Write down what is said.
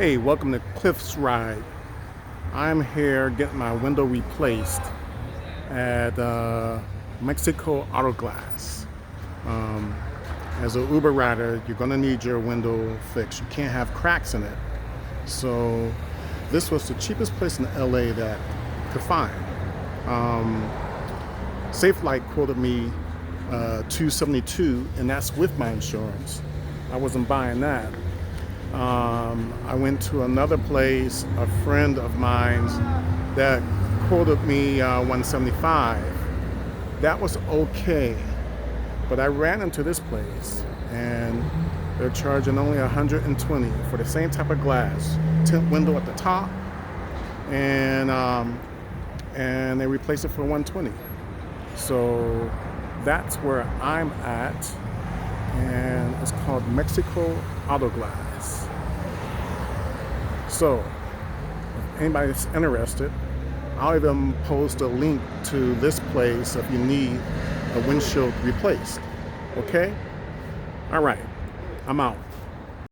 Hey, welcome to Cliff's Ride. I'm here getting my window replaced at Mexico Auto Glass. Um, as an Uber rider, you're gonna need your window fixed. You can't have cracks in it. So this was the cheapest place in LA that I could find. Um, Safelite quoted me $272, and that's with my insurance. I wasn't buying that. I went to another place, a friend of mine's, that quoted me $175. That was okay, but I ran into this place and they're charging only $120 for the same type of glass, tint window at the top, and they replace it for $120. So that's where I'm at, and it's called Mexico Auto Glass. So if anybody's interested, I'll even post a link to this place if you need a windshield replaced. Okay? All right, I'm out.